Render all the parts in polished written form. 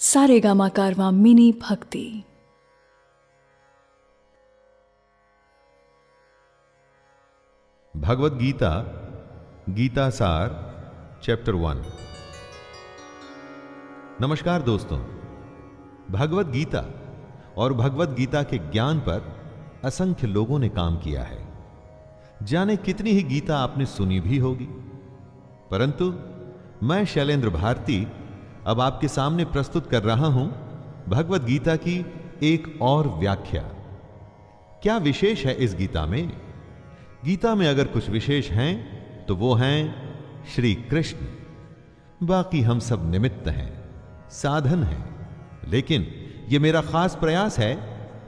सारेगामा कारवां mini भक्ति। भगवद गीता गीता सार chapter 1। नमस्कार दोस्तों, भगवद गीता और भगवद गीता के ज्ञान पर असंख्य लोगों ने काम किया है। जाने कितनी ही गीता आपने सुनी भी होगी, परंतु मैं शैलेंद्र भारती अब आपके सामने प्रस्तुत कर रहा हूं भगवद गीता की एक और व्याख्या। क्या विशेष है इस गीता में? गीता में अगर कुछ विशेष हैं तो वो हैं श्री कृष्ण। बाकी हम सब निमित्त हैं, साधन हैं, लेकिन ये मेरा खास प्रयास है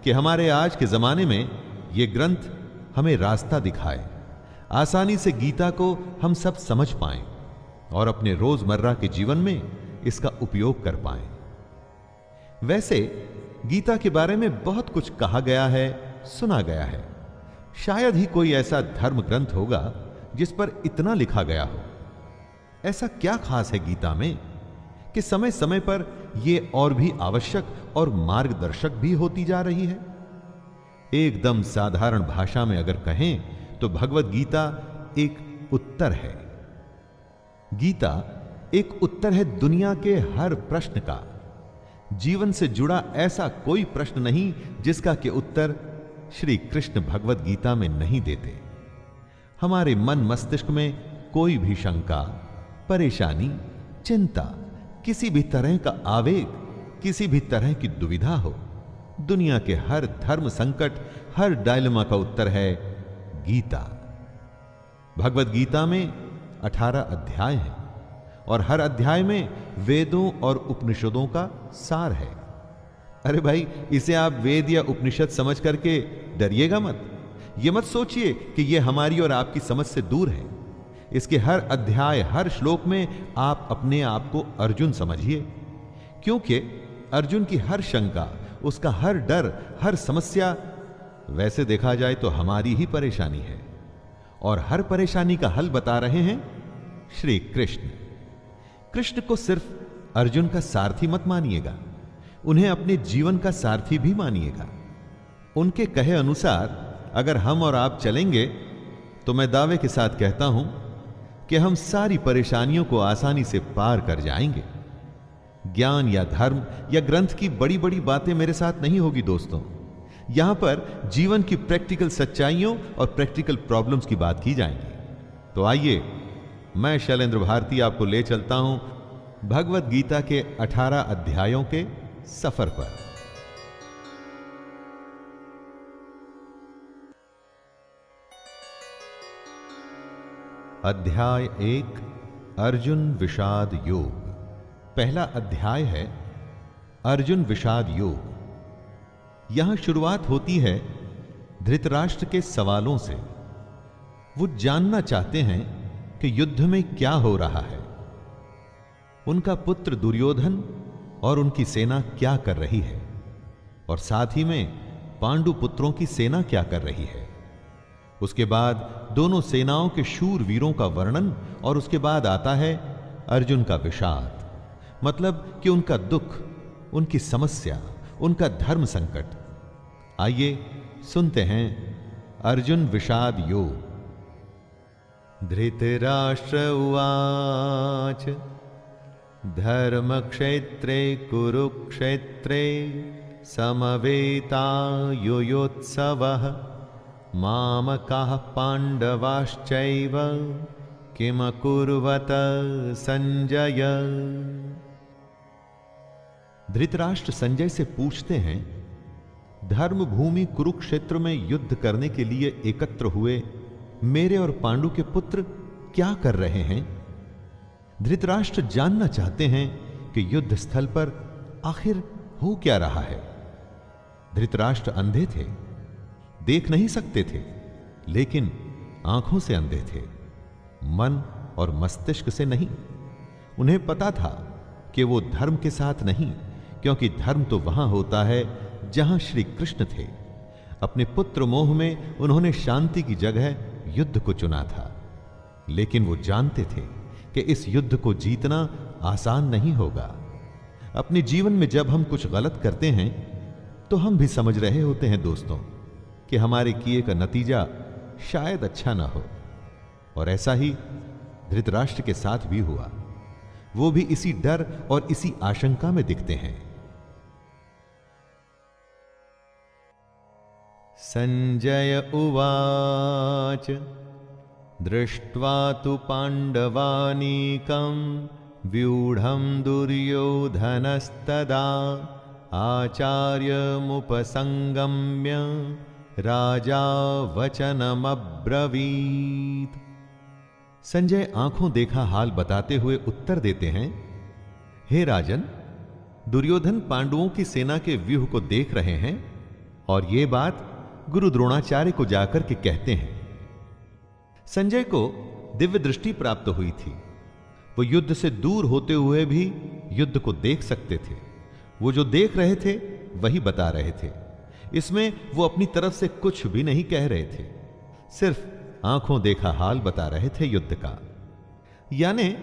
कि हमारे आज के जमाने में ये ग्रंथ हमें रास्ता दिखाए, आसानी से गीता को हम सब समझ पाएं और अपने रोजमर्रा के जीवन में इसका उपयोग कर पाएं। वैसे गीता के बारे में बहुत कुछ कहा गया है, सुना गया है। शायद ही कोई ऐसा धर्म ग्रंथ होगा जिस पर इतना लिखा गया हो। ऐसा क्या खास है गीता में कि समय समय पर यह और भी आवश्यक और मार्गदर्शक भी होती जा रही है? एकदम साधारण भाषा में अगर कहें तो भगवद गीता एक उत्तर है। गीता एक उत्तर है दुनिया के हर प्रश्न का। जीवन से जुड़ा ऐसा कोई प्रश्न नहीं जिसका के उत्तर श्री कृष्ण भगवद गीता में नहीं देते। हमारे मन मस्तिष्क में कोई भी शंका, परेशानी, चिंता, किसी भी तरह का आवेग, किसी भी तरह की दुविधा हो, दुनिया के हर धर्म संकट, हर डायलेमा का उत्तर है गीता। भगवद गीता में 18 अध्याय हैं और हर अध्याय में वेदों और उपनिषदों का सार है। अरे भाई, इसे आप वेद या उपनिषद समझ करके डरिएगा मत। यह मत सोचिए कि यह हमारी और आपकी समझ से दूर है। इसके हर अध्याय, हर श्लोक में आप अपने आप को अर्जुन समझिए, क्योंकि अर्जुन की हर शंका, उसका हर डर, हर समस्या वैसे देखा जाए तो हमारी ही परेशानी है, और हर परेशानी का हल बता रहे हैं श्री कृष्ण। कृष्ण को सिर्फ अर्जुन का सारथी मत मानिएगा, उन्हें अपने जीवन का सारथी भी मानिएगा। उनके कहे अनुसार अगर हम और आप चलेंगे तो मैं दावे के साथ कहता हूं कि हम सारी परेशानियों को आसानी से पार कर जाएंगे। ज्ञान या धर्म या ग्रंथ की बड़ी बड़ी बातें मेरे साथ नहीं होगी दोस्तों। यहां पर जीवन की प्रैक्टिकल सच्चाइयों और प्रैक्टिकल प्रॉब्लम्स की बात की जाएगी। तो आइए, मैं शैलेंद्र भारती आपको ले चलता हूं भगवद गीता के 18 अध्यायों के सफर पर। अध्याय 1, अर्जुन विषाद योग। पहला अध्याय है अर्जुन विषाद योग। यहां शुरुआत होती है धृतराष्ट्र के सवालों से। वो जानना चाहते हैं कि युद्ध में क्या हो रहा है, उनका पुत्र दुर्योधन और उनकी सेना क्या कर रही है, और साथ ही में पांडु पुत्रों की सेना क्या कर रही है। उसके बाद दोनों सेनाओं के शूर वीरों का वर्णन, और उसके बाद आता है अर्जुन का विषाद, मतलब कि उनका दुख, उनकी समस्या, उनका धर्म संकट। आइए सुनते हैं अर्जुन विषाद योग। धृतराष्ट्र उवाच धर्मक्षेत्रे कुरुक्षेत्रे समवेतायुयोत्सवः मामकाः पाण्डवाश्चैव किमकुर्वत संजय। धृतराष्ट्र संजय से पूछते हैं, धर्म भूमि कुरुक्षेत्र में युद्ध करने के लिए एकत्र हुए मेरे और पांडु के पुत्र क्या कर रहे हैं? धृतराष्ट्र जानना चाहते हैं कि युद्ध स्थल पर आखिर हो क्या रहा है। धृतराष्ट्र अंधे थे, देख नहीं सकते थे, लेकिन आंखों से अंधे थे, मन और मस्तिष्क से नहीं। उन्हें पता था कि वो धर्म के साथ नहीं, क्योंकि धर्म तो वहां होता है जहां श्री कृष्ण थे। अपने पुत्र मोह में उन्होंने शांति की जगह युद्ध को चुना था, लेकिन वो जानते थे कि इस युद्ध को जीतना आसान नहीं होगा। अपने जीवन में जब हम कुछ गलत करते हैं तो हम भी समझ रहे होते हैं दोस्तों कि हमारे किए का नतीजा शायद अच्छा ना हो। और ऐसा ही धृतराष्ट्र के साथ भी हुआ। वो भी इसी डर और इसी आशंका में दिखते हैं। संजय उवाच दृष्ट्वा तु पांडवानीकं व्यूढ़ं दुर्योधनस्तदा आचार्यमुपसंगम्य राजा वचनमब्रवीत। संजय आंखों देखा हाल बताते हुए उत्तर देते हैं, हे राजन, दुर्योधन पांडवों की सेना के व्यूह को देख रहे हैं और यह बात गुरु द्रोणाचार्य को जाकर के कहते हैं। संजय को दिव्य दृष्टि प्राप्त हुई थी। वो युद्ध से दूर होते हुए भी युद्ध को देख सकते थे। वो जो देख रहे थे वही बता रहे थे। इसमें वो अपनी तरफ से कुछ भी नहीं कह रहे थे, सिर्फ आंखों देखा हाल बता रहे थे युद्ध का। यानी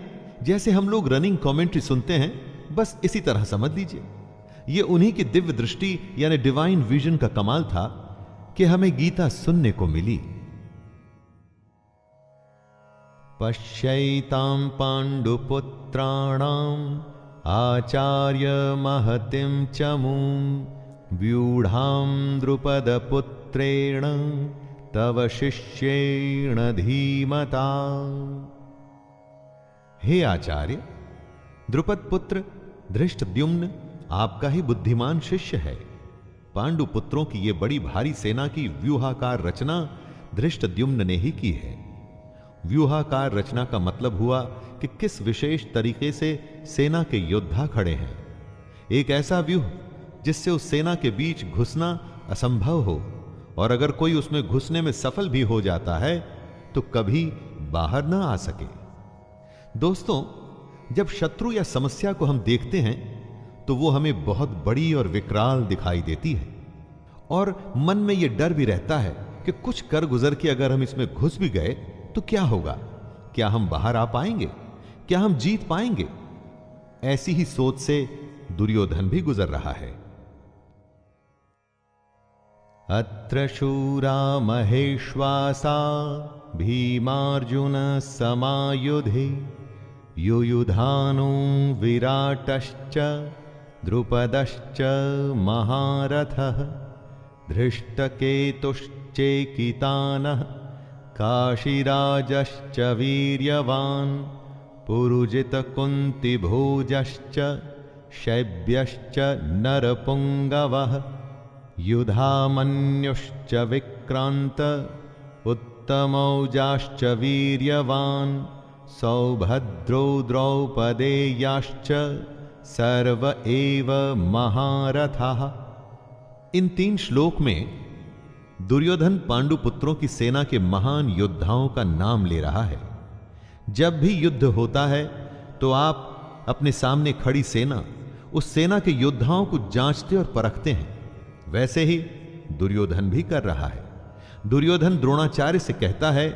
जैसे हम लोग रनिंग कमेंट्री सुनते हैं, बस इसी तरह समझ लीजिए। ये उन्हीं की दिव्य दृष्टि यानी डिवाइन विजन का कमाल था कि हमें गीता सुनने को मिली। पश्यैतां पांडुपुत्राणाम् आचार्य महतिं चमूं व्यूढ़ां द्रुपदपुत्रेण तव शिष्येण धीमता। हे आचार्य, द्रुपद पुत्र धृष्टद्युम्न आपका ही बुद्धिमान शिष्य है। पांडु पुत्रों की ये बड़ी भारी सेना की व्यूहाकार रचना धृष्टद्युम्न ने ही की है। व्यूहाकार रचना का मतलब हुआ कि किस विशेष तरीके से सेना के योद्धा खड़े हैं। एक ऐसा व्यूह जिससे उस सेना के बीच घुसना असंभव हो, और अगर कोई उसमें घुसने में सफल भी हो जाता है तो कभी बाहर ना आ सके। दोस्तों, जब शत्रु या समस्या को हम देखते हैं तो वो हमें बहुत बड़ी और विकराल दिखाई देती है, और मन में यह डर भी रहता है कि कुछ कर गुजर के अगर हम इसमें घुस भी गए तो क्या होगा? क्या हम बाहर आ पाएंगे? क्या हम जीत पाएंगे? ऐसी ही सोच से दुर्योधन भी गुजर रहा है। अत्र शूरा महेश्वासा भीमार्जुन समायुधे युयुधानो विराटश्च द्रुपदश्च महारथः धृष्टकेतुश्चेकितानः काशीराजश्च वीर्यवान् पुरुजितकुन्तिभोजश्च शैब्यश्च नरपुङ्गवः युधामन्युश्च विक्रान्त उत्तमौजाश्च वीर्यवान् सौभद्रो द्रौपदेयाश्च सर्व एव महारथः। इन 3 श्लोक में दुर्योधन पांडु पुत्रों की सेना के महान योद्धाओं का नाम ले रहा है। जब भी युद्ध होता है तो आप अपने सामने खड़ी सेना, उस सेना के योद्धाओं को जांचते और परखते हैं। वैसे ही दुर्योधन भी कर रहा है। दुर्योधन द्रोणाचार्य से कहता है,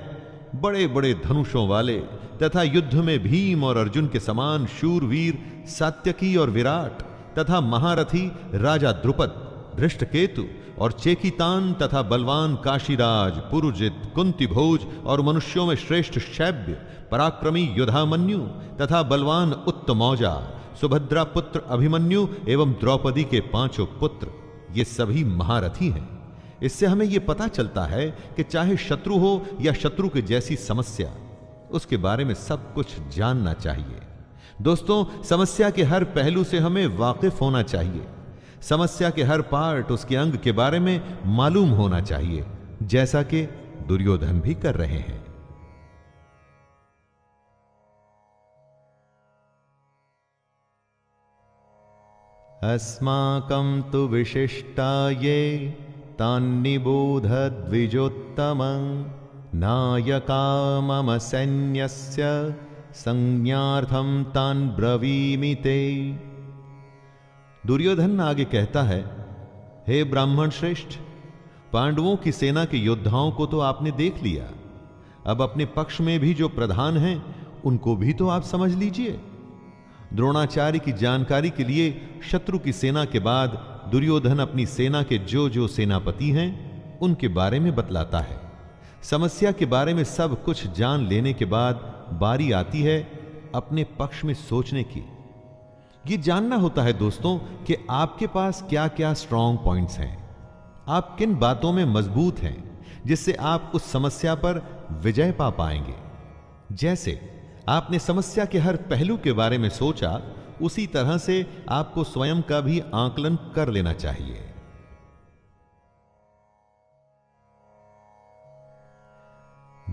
बड़े बड़े धनुषों वाले तथा युद्ध में भीम और अर्जुन के समान शूरवीर सात्यकी और विराट तथा महारथी राजा द्रुपद, धृष्टकेतु और चेकितान तथा बलवान काशीराज, पुरुजित, कुंतीभोज और मनुष्यों में श्रेष्ठ शैब्य, पराक्रमी युधामन्यु तथा बलवान उत्तमौजा, सुभद्रा पुत्र अभिमन्यु एवं द्रौपदी के 5 पुत्र, ये सभी महारथी हैं। इससे हमें यह पता चलता है कि चाहे शत्रु हो या शत्रु के जैसी समस्या, उसके बारे में सब कुछ जानना चाहिए। दोस्तों, समस्या के हर पहलू से हमें वाकिफ होना चाहिए। समस्या के हर पार्ट, उसके अंग के बारे में मालूम होना चाहिए, जैसा कि दुर्योधन भी कर रहे हैं। अस्माकं तु विशिष्टा ये तान्निबोध द्विजोत्तमं नायका मम सैन्यस्य संज्ञार्थं तान् ब्रवीमि ते। दुर्योधन आगे कहता है, हे ब्राह्मण श्रेष्ठ, पांडवों की सेना के योद्धाओं को तो आपने देख लिया, अब अपने पक्ष में भी जो प्रधान हैं उनको भी तो आप समझ लीजिए। द्रोणाचार्य की जानकारी के लिए शत्रु की सेना के बाद दुर्योधन अपनी सेना के जो जो सेनापति हैं उनके बारे में बतलाता है। समस्या के बारे में सब कुछ जान लेने के बाद बारी आती है अपने पक्ष में सोचने की। यह जानना होता है दोस्तों कि आपके पास क्या क्या स्ट्रांग पॉइंट्स हैं, आप किन बातों में मजबूत हैं जिससे आप उस समस्या पर विजय पा पाएंगे। जैसे आपने समस्या के हर पहलू के बारे में सोचा, उसी तरह से आपको स्वयं का भी आकलन कर लेना चाहिए।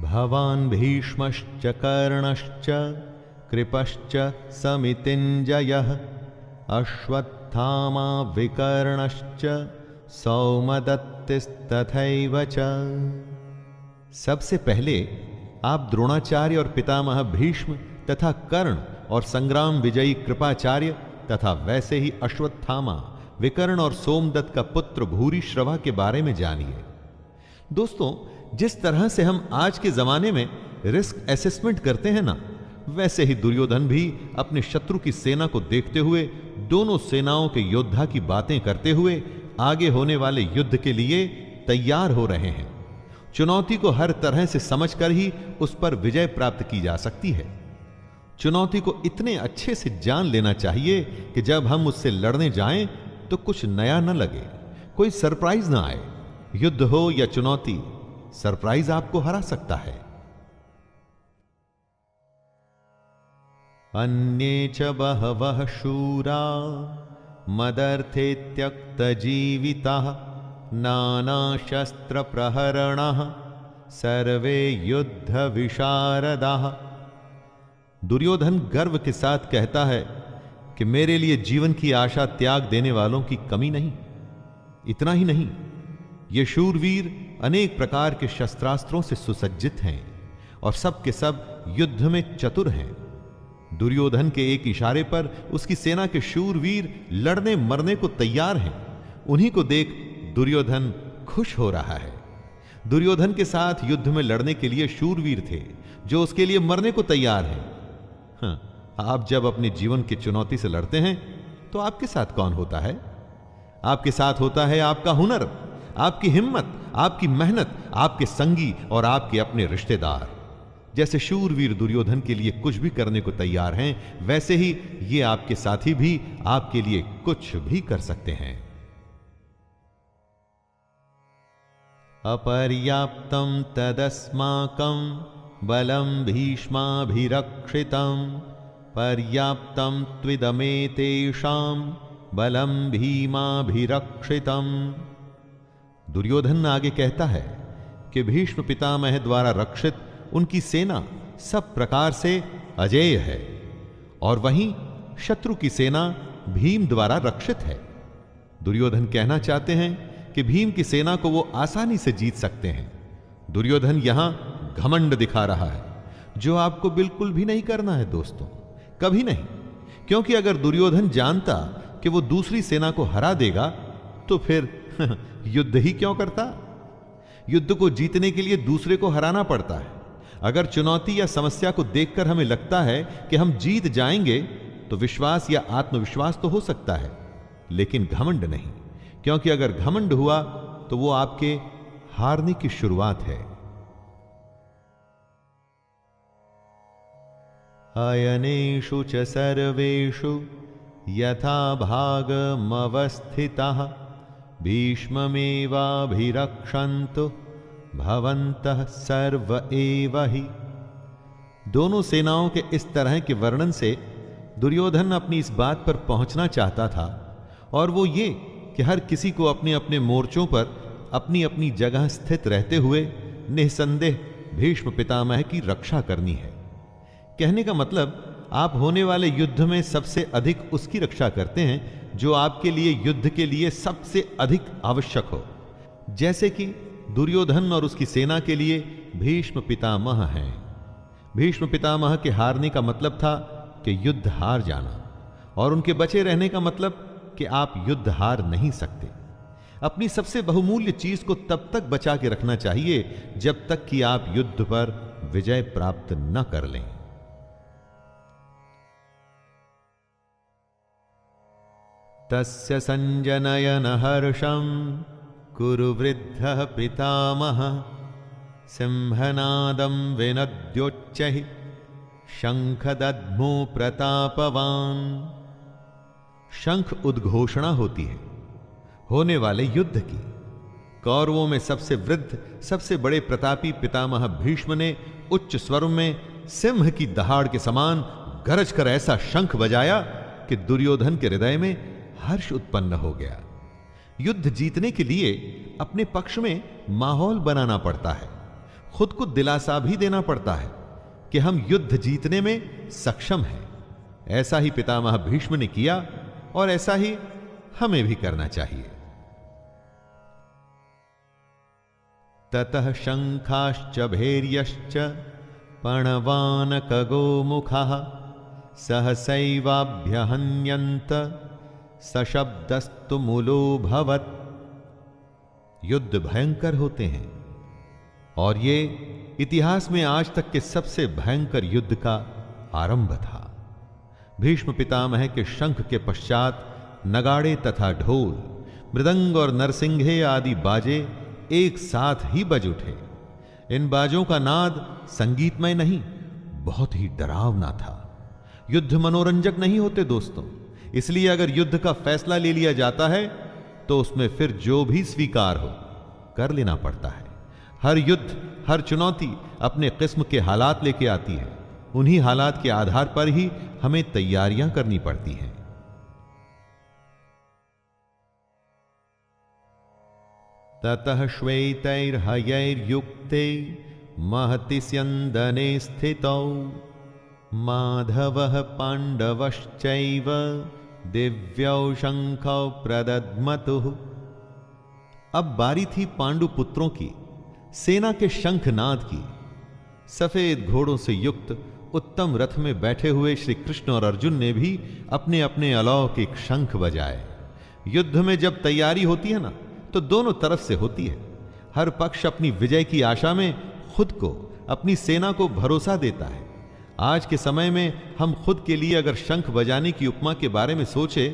भवान् भीष्मश्च कर्णश्च कृपश्च समितिञ्जयः अश्वत्थामा विकर्णश्च सौमदत्तिस्तथैव च। सबसे पहले आप द्रोणाचार्य और पितामह भीष्म तथा कर्ण और संग्राम विजयी कृपाचार्य तथा वैसे ही अश्वत्थामा, विकर्ण और सोमदत्त का पुत्र भूरिश्रवा के बारे में जानिए। दोस्तों, जिस तरह से हम आज के जमाने में रिस्क असेसमेंट करते हैं ना, वैसे ही दुर्योधन भी अपने शत्रु की सेना को देखते हुए दोनों सेनाओं के योद्धा की बातें करते हुए आगे होने वाले युद्ध के लिए तैयार हो रहे हैं। चुनौती को हर तरह से समझकर ही उस पर विजय प्राप्त की जा सकती है। चुनौती को इतने अच्छे से जान लेना चाहिए कि जब हम उससे लड़ने जाएं तो कुछ नया न लगे, कोई सरप्राइज ना आए। युद्ध हो या चुनौती, सरप्राइज आपको हरा सकता है। अन्ये च बहवः शूरा मदर्थे त्यक्तजीविताः नानाशस्त्रप्रहरणाः सर्वे युद्ध विशारदाः। दुर्योधन गर्व के साथ कहता है कि मेरे लिए जीवन की आशा त्याग देने वालों की कमी नहीं। इतना ही नहीं, ये शूरवीर अनेक प्रकार के शस्त्रास्त्रों से सुसज्जित हैं और सब के सब युद्ध में चतुर हैं। दुर्योधन के एक इशारे पर उसकी सेना के शूरवीर लड़ने मरने को तैयार हैं। उन्हीं को देख दुर्योधन खुश हो रहा है। दुर्योधन के साथ युद्ध में लड़ने के लिए शूरवीर थे जो उसके लिए मरने को तैयार हैं। आप जब अपने जीवन की चुनौती से लड़ते हैं तो आपके साथ कौन होता है? आपके साथ होता है आपका हुनर, आपकी हिम्मत, आपकी मेहनत, आपके संगी और आपके अपने रिश्तेदार। जैसे शूरवीर दुर्योधन के लिए कुछ भी करने को तैयार हैं, वैसे ही ये आपके साथी भी आपके लिए कुछ भी कर सकते हैं। अपर्याप्तं तदस्माकं बलं भीष्माभिरक्षितं पर्याप्तं त्विदमेतेषां बलं भीमाभिरक्षितं। दुर्योधन आगे कहता है कि भीष्म पितामह द्वारा रक्षित उनकी सेना सब प्रकार से अजेय है और वहीं शत्रु की सेना भीम द्वारा रक्षित है। दुर्योधन कहना चाहते हैं कि भीम की सेना को वो आसानी से जीत सकते हैं। दुर्योधन यहां घमंड दिखा रहा है, जो आपको बिल्कुल भी नहीं करना है दोस्तों, कभी नहीं। क्योंकि अगर दुर्योधन जानता कि वो दूसरी सेना को हरा देगा तो फिर युद्ध ही क्यों करता? युद्ध को जीतने के लिए दूसरे को हराना पड़ता है। अगर चुनौती या समस्या को देखकर हमें लगता है कि हम जीत जाएंगे तो विश्वास या आत्मविश्वास तो हो सकता है, लेकिन घमंड नहीं। क्योंकि अगर घमंड हुआ तो वो आपके हारने की शुरुआत है। अयनेषु च सर्वेषु यथा भागमवस्थिताः भीष्ममेवाभिरक्षन्तु भवन्तः सर्व एव हि। दोनों सेनाओं के इस तरह के वर्णन से दुर्योधन अपनी इस बात पर पहुंचना चाहता था, और वो ये कि हर किसी को अपने अपने मोर्चों पर अपनी अपनी जगह स्थित रहते हुए निसंदेह भीष्म पितामह की रक्षा करनी है। कहने का मतलब, आप होने वाले युद्ध में सबसे अधिक उसकी रक्षा करते हैं जो आपके लिए युद्ध के लिए सबसे अधिक आवश्यक हो। जैसे कि दुर्योधन और उसकी सेना के लिए भीष्म पितामह हैं। भीष्म पितामह के हारने का मतलब था कि युद्ध हार जाना, और उनके बचे रहने का मतलब कि आप युद्ध हार नहीं सकते। अपनी सबसे बहुमूल्य चीज को तब तक बचा के रखना चाहिए जब तक कि आप युद्ध पर विजय प्राप्त न कर लें। तस्य संजनयन हर्षं कुरु वृद्धः पितामहः सिंहनादं विनद्योच्चैः शंखदध्मो प्रतापवान। शंख उद्घोषणा होती है होने वाले युद्ध की। कौरवों में सबसे वृद्ध सबसे बड़े प्रतापी पितामह भीष्म ने उच्च स्वर में सिंह की दहाड़ के समान गरज कर ऐसा शंख बजाया कि दुर्योधन के हृदय में हर्ष उत्पन्न हो गया। युद्ध जीतने के लिए अपने पक्ष में माहौल बनाना पड़ता है, खुद को दिलासा भी देना पड़ता है कि हम युद्ध जीतने में सक्षम हैं। ऐसा ही पितामह भीष्म ने किया और ऐसा ही हमें भी करना चाहिए। ततः शंखाश्च भैर्यश्च पणवानकगोमुखः सहसैवाभ्यहन्यन्त सशब्दस्तु मूलोऽभवत्। युद्ध भयंकर होते हैं और ये इतिहास में आज तक के सबसे भयंकर युद्ध का आरंभ था। भीष्म पितामह के शंख के पश्चात नगाड़े तथा ढोल, मृदंग और नरसिंघे आदि बाजे एक साथ ही बज उठे। इन बाजों का नाद संगीतमय नहीं, बहुत ही डरावना था। युद्ध मनोरंजक नहीं होते दोस्तों, इसलिए अगर युद्ध का फैसला ले लिया जाता है तो उसमें फिर जो भी स्वीकार हो कर लेना पड़ता है। हर युद्ध, हर चुनौती अपने किस्म के हालात लेके आती है। उन्हीं हालात के आधार पर ही हमें तैयारियां करनी पड़ती हैं। ततः श्वेतैर्हयैर्युक्ते महति स्यन्दने स्थितौ माधवः पाण्डवश्चैव दिव्यौ शंखौ प्रदद्मतुः। अब बारी थी पांडु पुत्रों की सेना के शंखनाद की। सफेद घोड़ों से युक्त उत्तम रथ में बैठे हुए श्री कृष्ण और अर्जुन ने भी अपने अपने अलौकिक शंख बजाए। युद्ध में जब तैयारी होती है ना, तो दोनों तरफ से होती है। हर पक्ष अपनी विजय की आशा में खुद को, अपनी सेना को भरोसा देता है। आज के समय में हम खुद के लिए अगर शंख बजाने की उपमा के बारे में सोचे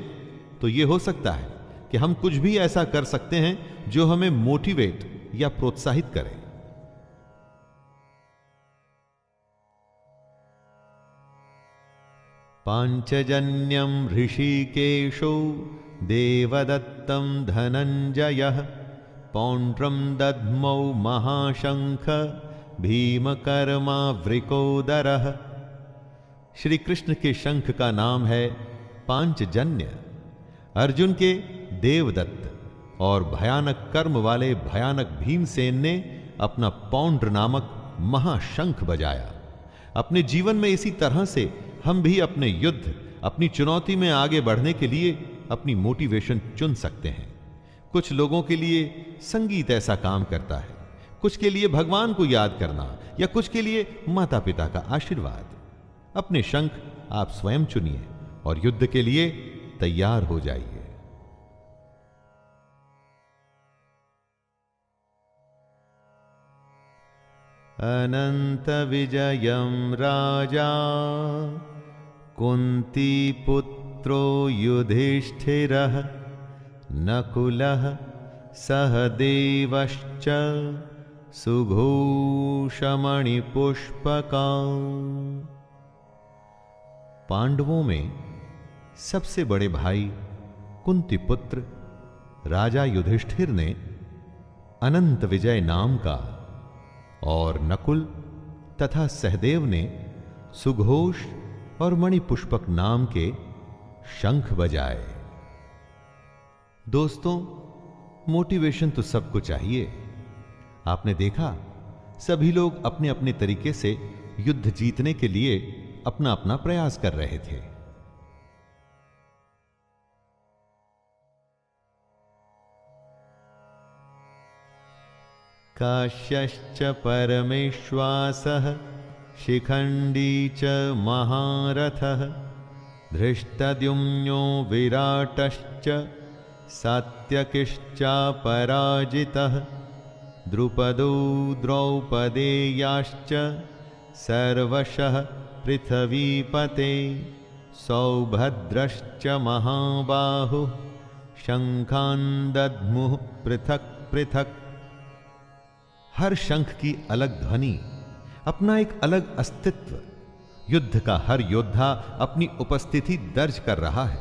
तो यह हो सकता है कि हम कुछ भी ऐसा कर सकते हैं जो हमें मोटिवेट या प्रोत्साहित करे। पांचजन्यम ऋषिकेशो देवदत्तं धनंजयः पौंड्रम दद्मौ महाशंख भीमकर्मावृकोदरः। श्री कृष्ण के शंख का नाम है पांचजन्य। अर्जुन के देवदत्त और भयानक कर्म वाले भयानक भीमसेन ने अपना पौंड्र नामक महाशंख बजाया। अपने जीवन में इसी तरह से हम भी अपने युद्ध, अपनी चुनौती में आगे बढ़ने के लिए अपनी मोटिवेशन चुन सकते हैं। कुछ लोगों के लिए संगीत ऐसा काम करता है, कुछ के लिए भगवान को याद करना, या कुछ के लिए माता पिता का आशीर्वाद। अपने शंख आप स्वयं चुनिए और युद्ध के लिए तैयार हो जाइए। अनंत विजयम राजा कुंती पुत्रो युधिष्ठिरः नकुलः सहदेवश्च सुघोषमणिपुष्पका। पांडवों में सबसे बड़े भाई कुंती पुत्र राजा युधिष्ठिर ने अनंत विजय नाम का और नकुल तथा सहदेव ने सुघोष और मणिपुष्पक नाम के शंख बजाए। दोस्तों, मोटिवेशन तो सबको चाहिए। आपने देखा सभी लोग अपने अपने तरीके से युद्ध जीतने के लिए अपना अपना प्रयास कर रहे थे। काश्यश्च परमेश्वासः शिखंडी च महारथः धृष्टद्युम्नो विराटश्च सात्यकिश्चापराजितः द्रुपदो द्रौपदेयाश्च सर्वशः पृथ्वीपते सौभद्रश्च महाबाहुः शंखान दद्मुः पृथक पृथक। हर शंख की अलग ध्वनि, अपना एक अलग अस्तित्व। युद्ध का हर योद्धा अपनी उपस्थिति दर्ज कर रहा है।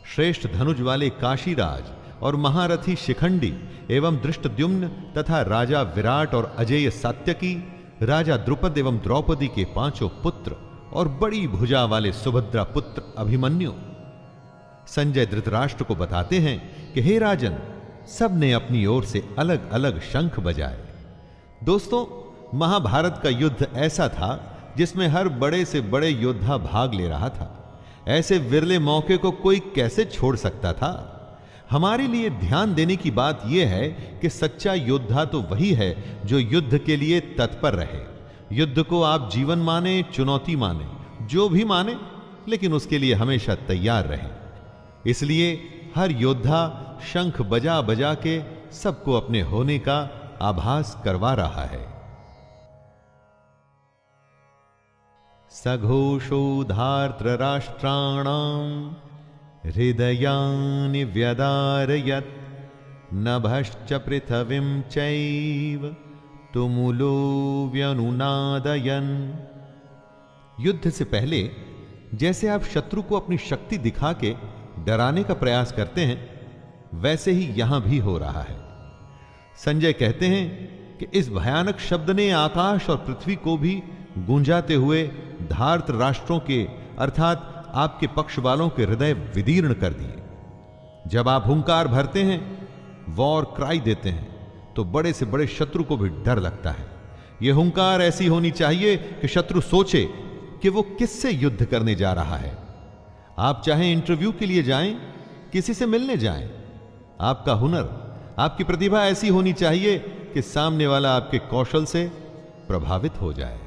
श्रेष्ठ धनुज वाले काशीराज और महारथी शिखंडी एवं दृष्टद्युम्न तथा राजा विराट और अजेय सात्यकी, राजा द्रुपद एवं द्रौपदी के 5 पुत्र और बड़ी भुजा वाले सुभद्रा पुत्र अभिमन्यु। संजय धृतराष्ट्र को बताते हैं कि हे राजन, सब ने अपनी ओर से अलग अलग शंख बजाए। दोस्तों, महाभारत का युद्ध ऐसा था जिसमें हर बड़े से बड़े योद्धा भाग ले रहा था। ऐसे विरले मौके को कोई कैसे छोड़ सकता था। हमारे लिए ध्यान देने की बात यह है कि सच्चा योद्धा तो वही है जो युद्ध के लिए तत्पर रहे। युद्ध को आप जीवन माने, चुनौती माने, जो भी माने, लेकिन उसके लिए हमेशा तैयार रहे। इसलिए हर योद्धा शंख बजा बजा के सबको अपने होने का आभास करवा रहा है। सघोषो धार्तराष्ट्राणां हृदयानि व्यदारयत् नभश्च पृथिवीं चैव तुमुलो व्यनुनादयन्। युद्ध से पहले जैसे आप शत्रु को अपनी शक्ति दिखा के डराने का प्रयास करते हैं, वैसे ही यहां भी हो रहा है। संजय कहते हैं कि इस भयानक शब्द ने आकाश और पृथ्वी को भी गूंजाते हुए धार्त राष्ट्रों के अर्थात आपके पक्ष वालों के हृदय विदीर्ण कर दिए। जब आप हुंकार भरते हैं, वॉर क्राई देते हैं, तो बड़े से बड़े शत्रु को भी डर लगता है। यह हुंकार ऐसी होनी चाहिए कि शत्रु सोचे कि वो किससे युद्ध करने जा रहा है। आप चाहे इंटरव्यू के लिए जाएं, किसी से मिलने जाएं, आपका हुनर, आपकी प्रतिभा ऐसी होनी चाहिए कि सामने वाला आपके कौशल से प्रभावित हो जाए।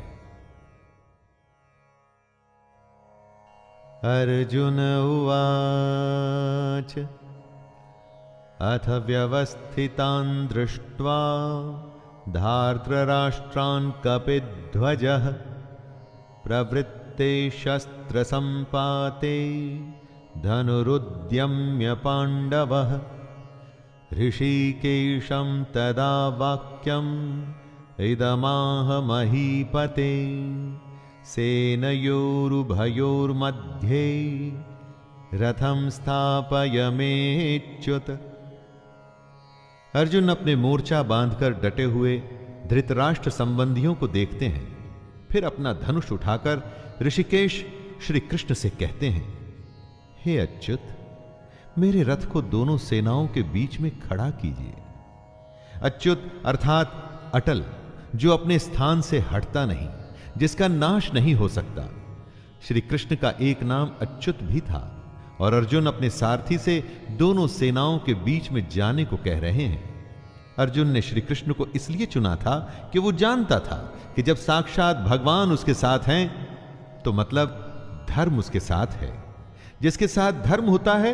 अर्जुन उवाच अथ व्यवस्थितान् दृष्ट्वा धार्तराष्ट्रान् कपिध्वजः प्रवृत्ते शस्त्रसम्पाते धनुरुद्यम्य पाण्डवः। ऋषिकेशं तदा वाक्यम् इदमाह महीपते सेनयोरुभयोर्मध्ये रथं स्थापयमेच्युत। अर्जुन अपने मोर्चा बांधकर डटे हुए धृतराष्ट्र संबंधियों को देखते हैं, फिर अपना धनुष उठाकर ऋषिकेश श्री कृष्ण से कहते हैं, हे अच्युत, मेरे रथ को दोनों सेनाओं के बीच में खड़ा कीजिए। अच्युत अर्थात अटल, जो अपने स्थान से हटता नहीं, जिसका नाश नहीं हो सकता। श्री कृष्ण का एक नाम अच्युत भी था और अर्जुन अपने सारथी से दोनों सेनाओं के बीच में जाने को कह रहे हैं। अर्जुन ने श्री कृष्ण को इसलिए चुना था कि वो जानता था कि जब साक्षात भगवान उसके साथ हैं तो मतलब धर्म उसके साथ है। जिसके साथ धर्म होता है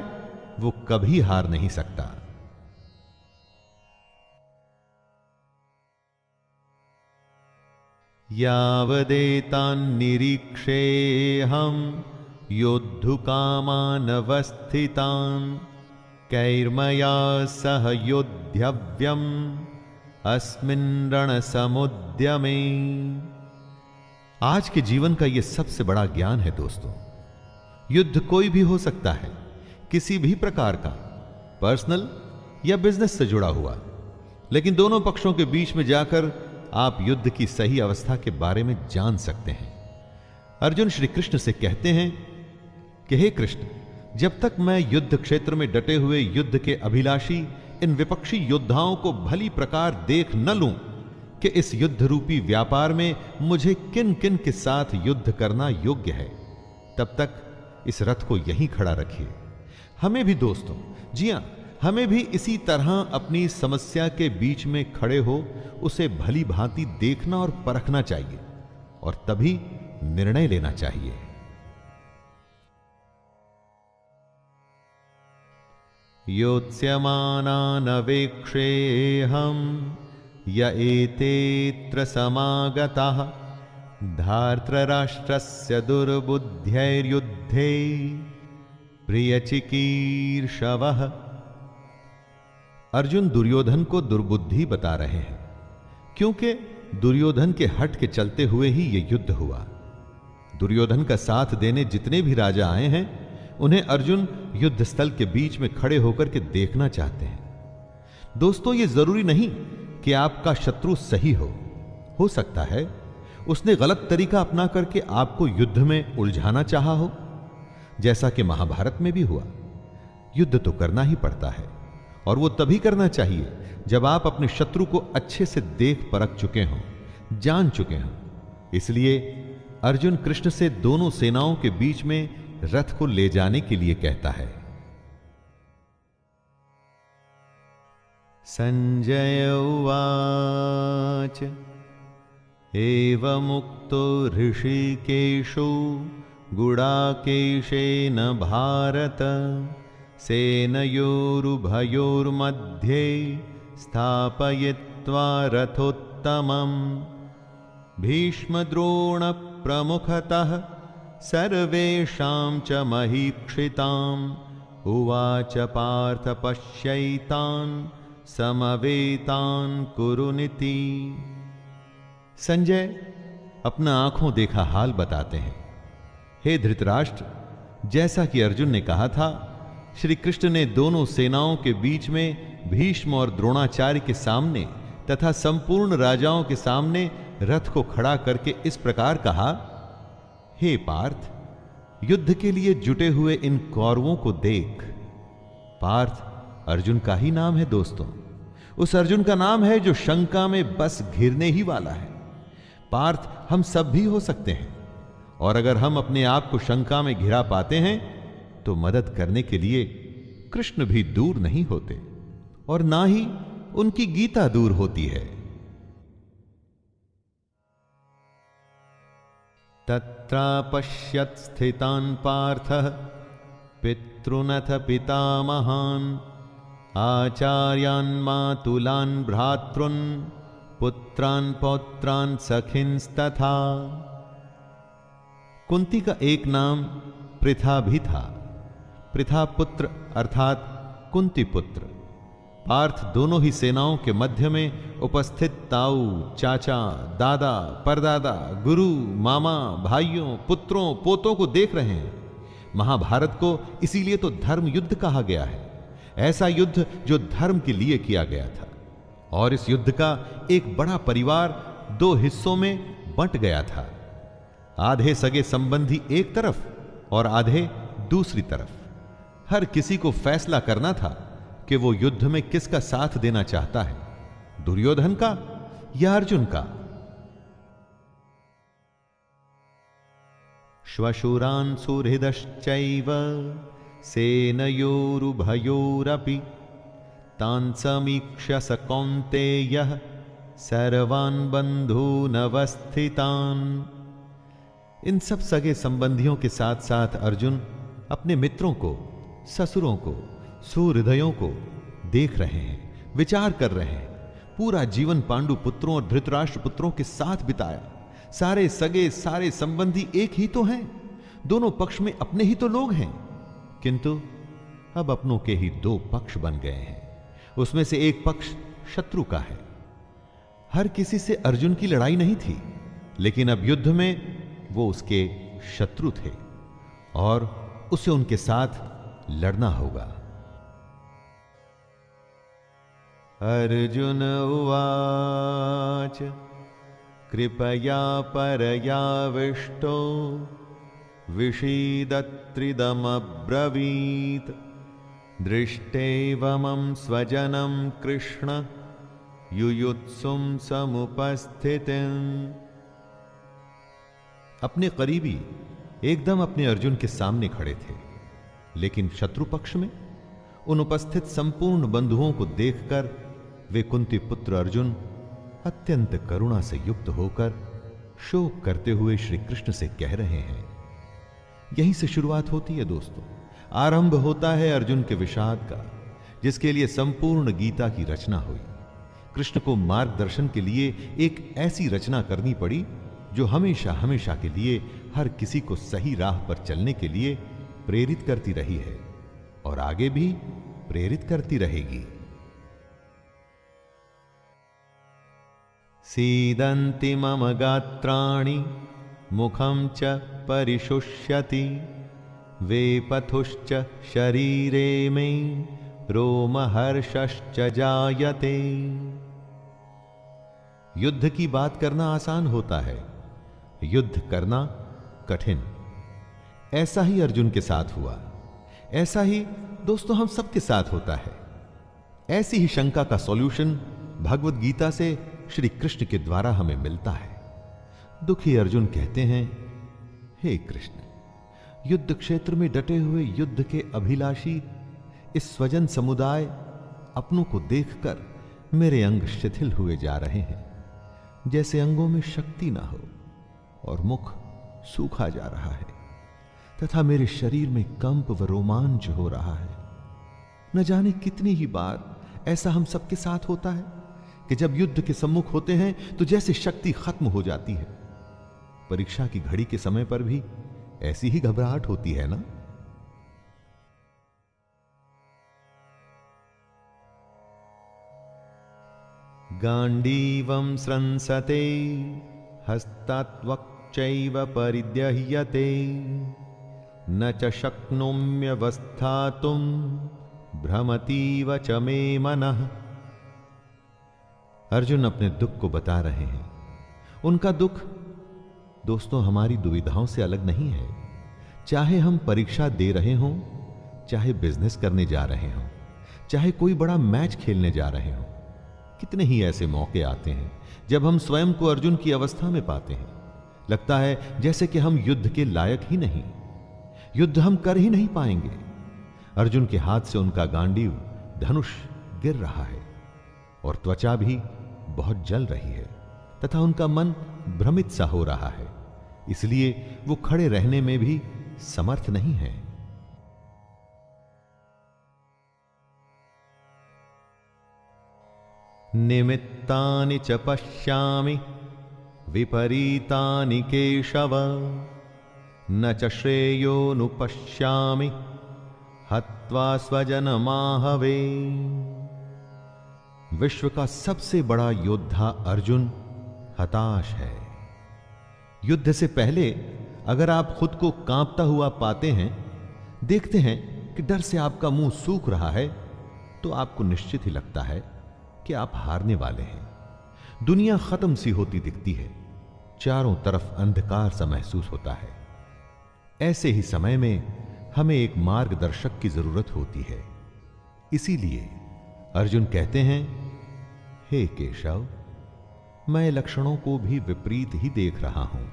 वो कभी हार नहीं सकता। यावदेतान्निरीक्षेऽहं योद्धुकामानवस्थितान् कैर्मया सह योद्धव्यम् अस्मिन् रणसमुद्यमे। आज के जीवन का यह सबसे बड़ा ज्ञान है दोस्तों। युद्ध कोई भी हो सकता है, किसी भी प्रकार का, पर्सनल या बिजनेस से जुड़ा हुआ, लेकिन दोनों पक्षों के बीच में जाकर आप युद्ध की सही अवस्था के बारे में जान सकते हैं। अर्जुन श्री कृष्ण से कहते हैं कि हे कृष्ण, जब तक मैं युद्ध क्षेत्र में डटे हुए युद्ध के अभिलाषी इन विपक्षी योद्धाओं को भली प्रकार देख न लूं कि इस युद्ध रूपी व्यापार में मुझे किन किन के साथ युद्ध करना योग्य है, तब तक इस रथ को यहीं खड़ा रखिए। हमें भी दोस्तों, जी हां, हमें भी इसी तरह अपनी समस्या के बीच में खड़े हो उसे भली भांति देखना और परखना चाहिए और तभी निर्णय लेना चाहिए। योत्स्यमानानवेक्षेऽहं य एतेऽत्र समागताः धार्तराष्ट्रस्य दुर्बुद्ध्यैर्युद्धे प्रियचिकीर्षवः अर्जुन दुर्योधन को दुर्बुद्धि बता रहे हैं, क्योंकि दुर्योधन के हट के चलते हुए ही यह युद्ध हुआ। दुर्योधन का साथ देने जितने भी राजा आए हैं, उन्हें अर्जुन युद्ध स्थल के बीच में खड़े होकर के देखना चाहते हैं। दोस्तों, यह जरूरी नहीं कि आपका शत्रु सही हो सकता है उसने गलत तरीका अपना करके आपको युद्ध में उलझाना चाहा हो, जैसा कि महाभारत में भी हुआ। युद्ध तो करना ही पड़ता है, और वो तभी करना चाहिए जब आप अपने शत्रु को अच्छे से देख परख चुके हों, जान चुके हों। इसलिए अर्जुन कृष्ण से दोनों सेनाओं के बीच में रथ को ले जाने के लिए कहता है। संजय उवाच एवमुक्तो ऋषिकेशो गुडाकेशेन भारत सेनयोरुभयोर्मध्ये स्थापयित्वा रथोत्तमम् भीष्मद्रोणप्रमुखतः सर्वेषां च महीक्षिताम् उवाच पार्थ पश्यैतान् समवेतान् कुरुनिति। संजय अपना आंखों देखा हाल बताते हैं। हे धृतराष्ट्र, जैसा कि अर्जुन ने कहा था, श्री कृष्ण ने दोनों सेनाओं के बीच में भीष्म और द्रोणाचार्य के सामने तथा संपूर्ण राजाओं के सामने रथ को खड़ा करके इस प्रकार कहा, हे पार्थ, युद्ध के लिए जुटे हुए इन कौरवों को देख। पार्थ अर्जुन का ही नाम है दोस्तों, उस अर्जुन का नाम है जो शंका में बस घिरने ही वाला है। पार्थ हम सब भी हो सकते हैं, और अगर हम अपने आप को शंका में घिरा पाते हैं तो मदद करने के लिए कृष्ण भी दूर नहीं होते, और ना ही उनकी गीता दूर होती है। तत्रापश्यत् स्थितान् पार्थः पितॄनथ पितामहान् आचार्यान् मातुलान् भ्रातॄन् पुत्रान् पौत्रान् सखिंस्तथा। कुंती का एक नाम पृथा भी था। पृथा पुत्र अर्थात कुंती पुत्र। पार्थ दोनों ही सेनाओं के मध्य में उपस्थित ताऊ, चाचा, दादा, परदादा, गुरु, मामा, भाइयों, पुत्रों, पोतों को देख रहे हैं। महाभारत को इसीलिए तो धर्म युद्ध कहा गया है, ऐसा युद्ध जो धर्म के लिए किया गया था। और इस युद्ध का एक बड़ा परिवार दो हिस्सों में बंट गया था। आधे सगे संबंधी एक तरफ और आधे दूसरी तरफ। हर किसी को फैसला करना था कि वो युद्ध में किसका साथ देना चाहता है, दुर्योधन का या अर्जुन का। श्वशुरान् सुहृदश्चैव सेनयोरुभयोरपि तान् समीक्ष्य स कौन्तेयः सर्वान् बन्धूनवस्थितान्। इन सब सगे संबंधियों के साथ साथ अर्जुन अपने मित्रों को, ससुरों को, सुहृदयों को देख रहे हैं, विचार कर रहे हैं। पूरा जीवन पांडु पुत्रों और धृतराष्ट्र पुत्रों के साथ बिताया। सारे सगे, सारे संबंधी एक ही तो हैं, दोनों पक्ष में अपने ही तो लोग हैं, किंतु अब अपनों के ही दो पक्ष बन गए हैं। उसमें से एक पक्ष शत्रु का है। हर किसी से अर्जुन की लड़ाई नहीं थी, लेकिन अब युद्ध में वो उसके शत्रु थे और उसे उनके साथ लड़ना होगा। अर्जुन उवाच कृपया परयाविष्टो विषीदत्रिदमब्रवीत् दृष्टैवमं स्वजनं कृष्ण युयुत्सुं समुपस्थितिम्। अपने करीबी एकदम अपने अर्जुन के सामने खड़े थे, लेकिन शत्रु पक्ष में उन उपस्थित संपूर्ण बंधुओं को देखकर वे कुंती पुत्र अर्जुन अत्यंत करुणा से युक्त होकर शोक करते हुए श्री कृष्ण से कह रहे हैं। यहीं से शुरुआत होती है दोस्तों, आरंभ होता है अर्जुन के विषाद का, जिसके लिए संपूर्ण गीता की रचना हुई। कृष्ण को मार्गदर्शन के लिए एक ऐसी रचना करनी पड़ी जो हमेशा हमेशा के लिए हर किसी को सही राह पर चलने के लिए प्रेरित करती रही है और आगे भी प्रेरित करती रहेगी। सीदन्ति मम गात्राणि मुखं च परिशुष्यति वेपथुश्च शरीरे मे रोमहर्षश्च जायते। युद्ध की बात करना आसान होता है, युद्ध करना कठिन। ऐसा ही अर्जुन के साथ हुआ, ऐसा ही दोस्तों हम सबके साथ होता है। ऐसी ही शंका का सॉल्यूशन भगवत गीता से श्री कृष्ण के द्वारा हमें मिलता है। दुखी अर्जुन कहते हैं, हे कृष्ण, युद्ध क्षेत्र में डटे हुए युद्ध के अभिलाषी इस स्वजन समुदाय अपनों को देखकर मेरे अंग शिथिल हुए जा रहे हैं, जैसे अंगों में शक्ति ना हो और मुख सूखा जा रहा है तथा मेरे शरीर में कंप व रोमांच हो रहा है। न जाने कितनी ही बार ऐसा हम सबके साथ होता है कि जब युद्ध के सम्मुख होते हैं तो जैसे शक्ति खत्म हो जाती है। परीक्षा की घड़ी के समय पर भी ऐसी ही घबराहट होती है ना? गांडीवं स्रंसते हस्तात्वक्चैव परिद्यह्यते न च शक्नोम्यवस्थातुं भ्रमतीव च मे मनः। अर्जुन अपने दुख को बता रहे हैं। उनका दुख दोस्तों हमारी दुविधाओं से अलग नहीं है। चाहे हम परीक्षा दे रहे हों, चाहे बिजनेस करने जा रहे हों, चाहे कोई बड़ा मैच खेलने जा रहे हों, कितने ही ऐसे मौके आते हैं जब हम स्वयं को अर्जुन की अवस्था में पाते हैं। लगता है जैसे कि हम युद्ध के लायक ही नहीं, युद्ध हम कर ही नहीं पाएंगे। अर्जुन के हाथ से उनका गांडीव धनुष गिर रहा है और त्वचा भी बहुत जल रही है तथा उनका मन भ्रमित सा हो रहा है, इसलिए वो खड़े रहने में भी समर्थ नहीं है। निमित्तानि च पश्यामि विपरीतानि केशव न च श्रेयोनुपश्यामि हत्वा स्वजनमाहवे। विश्व का सबसे बड़ा योद्धा अर्जुन हताश है। युद्ध से पहले अगर आप खुद को कांपता हुआ पाते हैं, देखते हैं कि डर से आपका मुंह सूख रहा है, तो आपको निश्चित ही लगता है कि आप हारने वाले हैं। दुनिया खत्म सी होती दिखती है, चारों तरफ अंधकार सा महसूस होता है। ऐसे ही समय में हमें एक मार्गदर्शक की जरूरत होती है। इसीलिए अर्जुन कहते हैं, हे केशव, मैं लक्षणों को भी विपरीत ही देख रहा हूं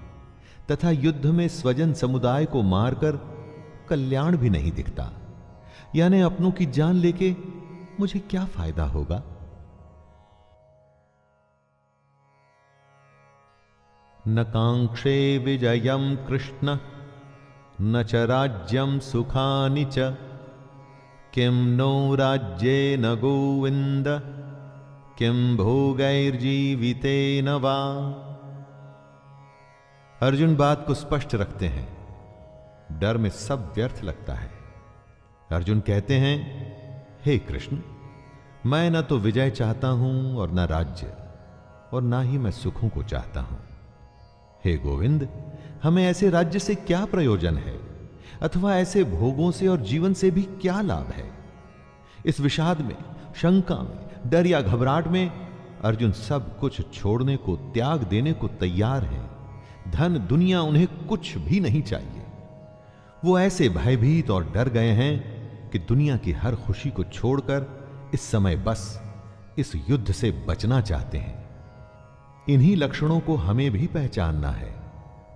तथा युद्ध में स्वजन समुदाय को मारकर कल्याण भी नहीं दिखता। यानी अपनों की जान लेके मुझे क्या फायदा होगा? न कांक्षे विजयम कृष्ण न च राज्यम सुखानि च किं नो राज्ये न गोविंद किं भोगैर्जीवितेन वा। अर्जुन बात को स्पष्ट रखते हैं। डर में सब व्यर्थ लगता है। अर्जुन कहते हैं, हे कृष्ण, मैं न तो विजय चाहता हूं और न राज्य, और ना ही मैं सुखों को चाहता हूं। हे गोविंद, हमें ऐसे राज्य से क्या प्रयोजन है अथवा ऐसे भोगों से और जीवन से भी क्या लाभ है? इस विषाद में, शंका में, डर या घबराहट में अर्जुन सब कुछ छोड़ने को, त्याग देने को तैयार है। धन दुनिया उन्हें कुछ भी नहीं चाहिए। वो ऐसे भयभीत और डर गए हैं कि दुनिया की हर खुशी को छोड़कर इस समय बस इस युद्ध से बचना चाहते हैं। इन्हीं लक्षणों को हमें भी पहचानना है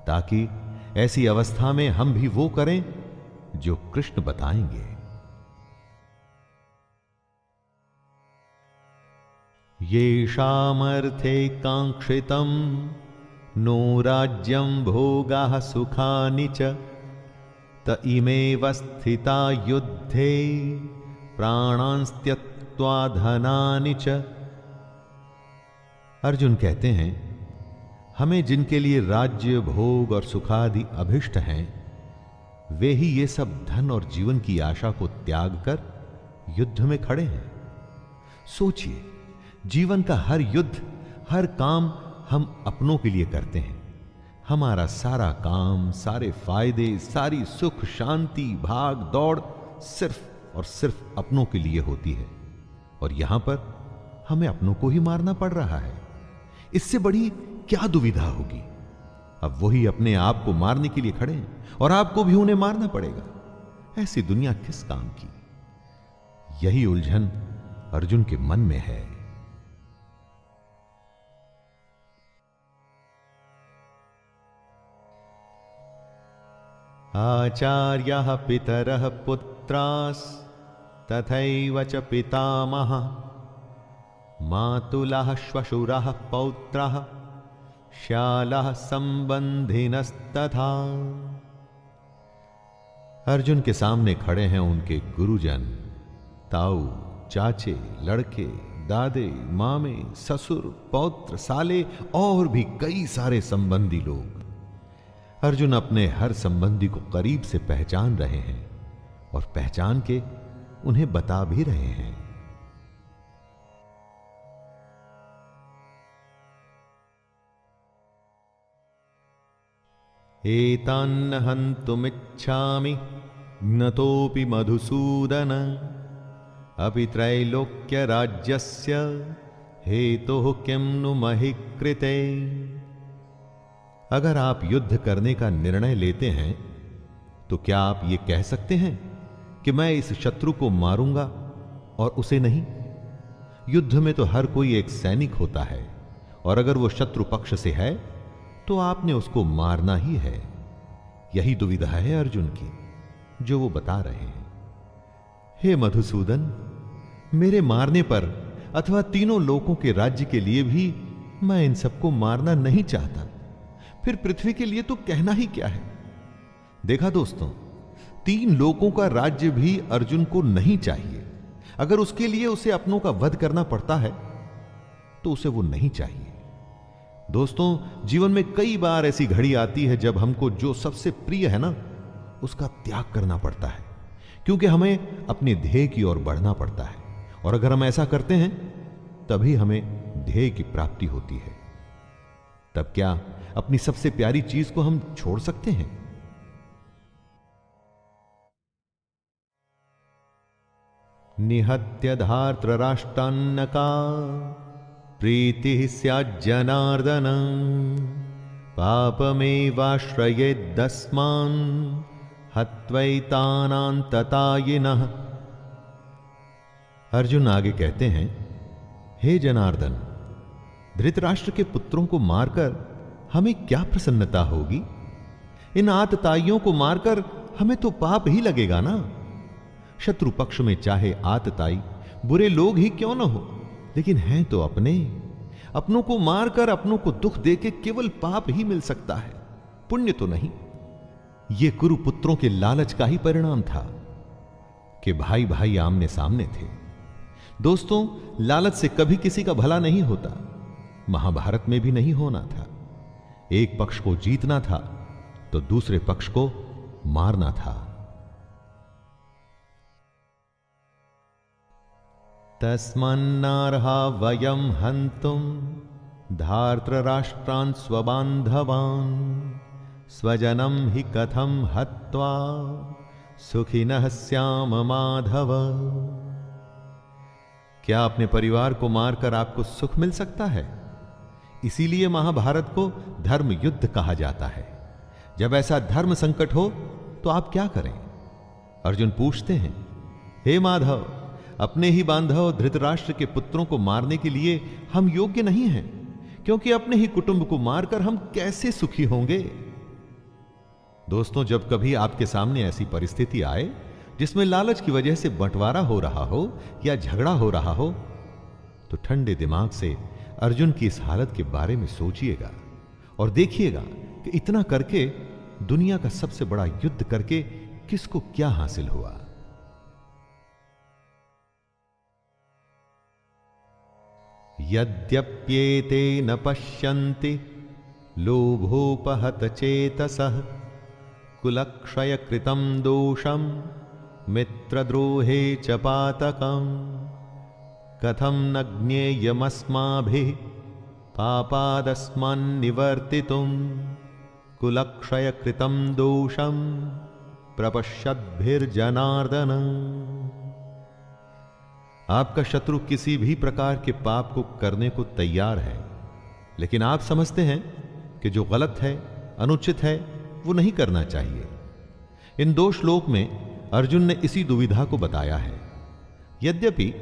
ताकि ऐसी अवस्था में हम भी वो करें जो कृष्ण बताएंगे। येषामर्थे कांक्षितं नो राज्यं भोगाः सुखानि च त इमेव स्थिता युद्धे प्राणांस्त्यक्त्वा धनानि च। अर्जुन कहते हैं, हमें जिनके लिए राज्य, भोग और सुखादि अभिष्ट हैं, वे ही ये सब धन और जीवन की आशा को त्याग कर युद्ध में खड़े हैं। सोचिए, जीवन का हर युद्ध हर काम हम अपनों के लिए करते हैं। हमारा सारा काम, सारे फायदे, सारी सुख शांति, भाग दौड़ सिर्फ और सिर्फ अपनों के लिए होती है। और यहां पर हमें अपनों को ही मारना पड़ रहा है। इससे बड़ी क्या दुविधा होगी। अब वही अपने आप को मारने के लिए खड़े हैं और आपको भी उन्हें मारना पड़ेगा। ऐसी दुनिया किस काम की। यही उलझन अर्जुन के मन में है। आचार्यः पितरः पुत्रास् तथैव च पितामहः मातुलः श्वशुरः पौत्रः श्यालः संबंधिनस्तथा। अर्जुन के सामने खड़े हैं उनके गुरुजन, ताऊ, चाचे, लड़के, दादे, मामे, ससुर, पौत्र, साले और भी कई सारे संबंधी लोग। अर्जुन अपने हर संबंधी को करीब से पहचान रहे हैं और पहचान के उन्हें बता भी रहे हैं। एतान्न हन्तुमिच्छामि ज्ञतोऽपि मधुसूदन अपि त्रैलोक्य राज्यस्य हेतुः किं नु महि कृते। अगर आप युद्ध करने का निर्णय लेते हैं तो क्या आप ये कह सकते हैं कि मैं इस शत्रु को मारूंगा और उसे नहीं? युद्ध में तो हर कोई एक सैनिक होता है और अगर वो शत्रु पक्ष से है तो आपने उसको मारना ही है। यही दुविधा है अर्जुन की जो वो बता रहे हैं। हे मधुसूदन, मेरे मारने पर अथवा तीनों लोकों के राज्य के लिए भी मैं इन सबको मारना नहीं चाहता। फिर पृथ्वी के लिए तो कहना ही क्या है। देखा दोस्तों, 3 लोकों का राज्य भी अर्जुन को नहीं चाहिए। अगर उसके लिए उसे अपनों का वध करना पड़ता है तो उसे वो नहीं चाहिए। दोस्तों, जीवन में कई बार ऐसी घड़ी आती है जब हमको जो सबसे प्रिय है ना, उसका त्याग करना पड़ता है, क्योंकि हमें अपने ध्येय की ओर बढ़ना पड़ता है। और अगर हम ऐसा करते हैं तभी हमें ध्येय की प्राप्ति होती है। तब क्या अपनी सबसे प्यारी चीज को हम छोड़ सकते हैं? निहत्य धार्तराष्ट्रान्नका प्रीतिः स्याज्जनार्दन पापमेवाश्रयेदस्मान् हत्वैतानान्ततायिनः। अर्जुन आगे कहते हैं, हे जनार्दन, धृतराष्ट्र के पुत्रों को मारकर हमें क्या प्रसन्नता होगी? इन आतताइयों को मारकर हमें तो पाप ही लगेगा ना। शत्रु पक्ष में चाहे आतताई बुरे लोग ही क्यों न हो, लेकिन हैं तो अपने। अपनों को मारकर अपनों को दुख देके केवल पाप ही मिल सकता है, पुण्य तो नहीं। यह कुरुपुत्रों के लालच का ही परिणाम था कि भाई भाई आमने सामने थे। दोस्तों, लालच से कभी किसी का भला नहीं होता। महाभारत में भी नहीं होना था। एक पक्ष को जीतना था तो दूसरे पक्ष को मारना था। तस्मान्नार्हा वयं हन्तुं धार्तराष्ट्रान् स्वबान्धवान् स्वजनं हि कथं हत्वा सुखिनः स्याम माधव। क्या अपने परिवार को मारकर आपको सुख मिल सकता है? इसीलिए महाभारत को धर्म युद्ध कहा जाता है। जब ऐसा धर्म संकट हो तो आप क्या करें? अर्जुन पूछते हैं, हे माधव, अपने ही बांधव धृतराष्ट्र के पुत्रों को मारने के लिए हम योग्य नहीं हैं, क्योंकि अपने ही कुटुंब को मारकर हम कैसे सुखी होंगे? दोस्तों, जब कभी आपके सामने ऐसी परिस्थिति आए जिसमें लालच की वजह से बंटवारा हो रहा हो या झगड़ा हो रहा हो, तो ठंडे दिमाग से अर्जुन की इस हालत के बारे में सोचिएगा और देखिएगा कि इतना करके, दुनिया का सबसे बड़ा युद्ध करके किसको क्या हासिल हुआ। यद्यप्येते न पश्यन्ति लोभोपहत चेतसः कुलक्षय कृतं दोषं मित्रद्रोहे च पातकं कथं न ज्ञेयमस्माभिः पापादस्मान्निवर्तितुं कुलक्षय कृतं दोषं प्रपश्यद्भिर्जनार्दन। आपका शत्रु किसी भी प्रकार के पाप को करने को तैयार है, लेकिन आप समझते हैं कि जो गलत है, अनुचित है, वो नहीं करना चाहिए। इन दो श्लोक में अर्जुन ने इसी दुविधा को बताया है। यद्यपि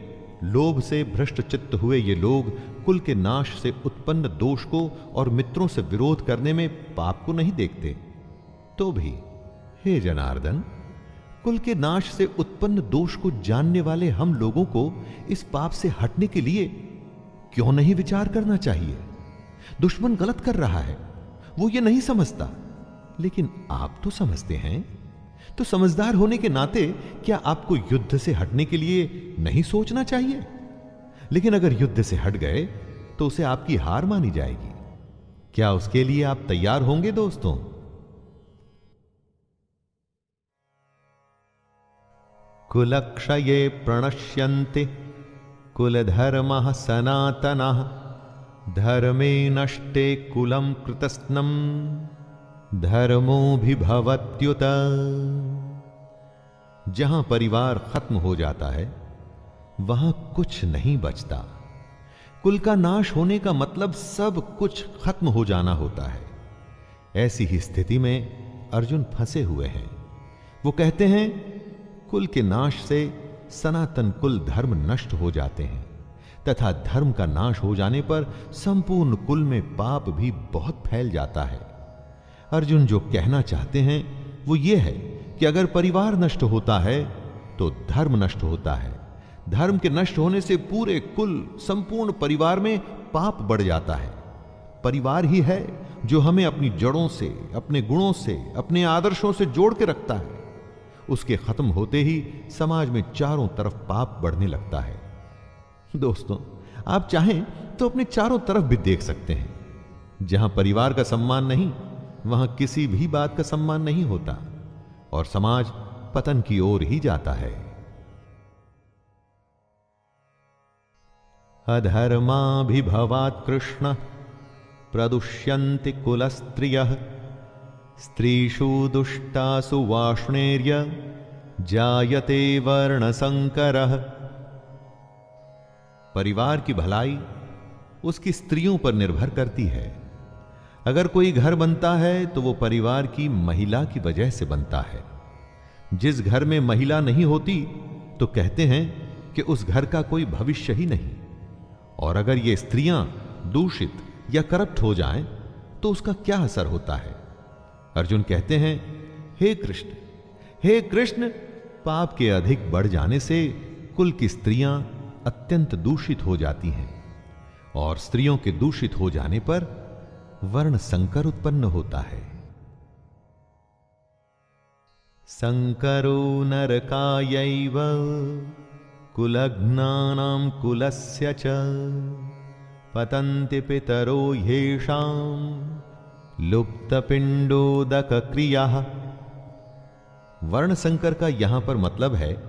लोभ से भ्रष्ट चित्त हुए ये लोग कुल के नाश से उत्पन्न दोष को और मित्रों से विरोध करने में पाप को नहीं देखते, तो भी हे जनार्दन, कुल के नाश से उत्पन्न दोष को जानने वाले हम लोगों को इस पाप से हटने के लिए क्यों नहीं विचार करना चाहिए? दुश्मन गलत कर रहा है, वो ये नहीं समझता, लेकिन आप तो समझते हैं। तो समझदार होने के नाते क्या आपको युद्ध से हटने के लिए नहीं सोचना चाहिए? लेकिन अगर युद्ध से हट गए तो उसे आपकी हार मानी जाएगी। क्या उसके लिए आप तैयार होंगे दोस्तों? कुलक्षये प्रणश्यन्ति कुलधर्मः सनातनः धर्मे नष्टे कुलं कृतस्नं धर्मोऽभिभवत्युत। जहां परिवार खत्म हो जाता है वहां कुछ नहीं बचता। कुल का नाश होने का मतलब सब कुछ खत्म हो जाना होता है। ऐसी ही स्थिति में अर्जुन फंसे हुए हैं। वो कहते हैं कुल के नाश से सनातन कुल धर्म नष्ट हो जाते हैं तथा धर्म का नाश हो जाने पर संपूर्ण कुल में पाप भी बहुत फैल जाता है। अर्जुन जो कहना चाहते हैं वो ये है कि अगर परिवार नष्ट होता है तो धर्म नष्ट होता है। धर्म के नष्ट होने से पूरे कुल, संपूर्ण परिवार में पाप बढ़ जाता है। परिवार ही है जो हमें अपनी जड़ों से, अपने गुणों से, अपने आदर्शों से जोड़ के रखता है। उसके खत्म होते ही समाज में चारों तरफ पाप बढ़ने लगता है। दोस्तों, आप चाहें तो अपने चारों तरफ भी देख सकते हैं। जहां परिवार का सम्मान नहीं, वहां किसी भी बात का सम्मान नहीं होता और समाज पतन की ओर ही जाता है। अधर्माभिभवात् कृष्ण प्रदुष्यन्ति कुलस्त्रियः स्त्रीषु दुष्टासु वाष्णेर्य जायते वर्णसंकरः। परिवार की भलाई उसकी स्त्रियों पर निर्भर करती है। अगर कोई घर बनता है तो वो परिवार की महिला की वजह से बनता है। जिस घर में महिला नहीं होती तो कहते हैं कि उस घर का कोई भविष्य ही नहीं। और अगर ये स्त्रियां दूषित या करप्ट हो जाएं तो उसका क्या असर होता है? अर्जुन कहते हैं, हे कृष्ण, पाप के अधिक बढ़ जाने से कुल की स्त्रियां अत्यंत दूषित हो जाती हैं और स्त्रियों के दूषित हो जाने पर वर्ण संकर उत्पन्न होता है। संकरो नरकायैव कुलघ्नानां कुलस्य च पतन्ति पितरो ह्येषां लुप्तपिंडोदक क्रियाः। वर्ण संकर का यहां पर मतलब है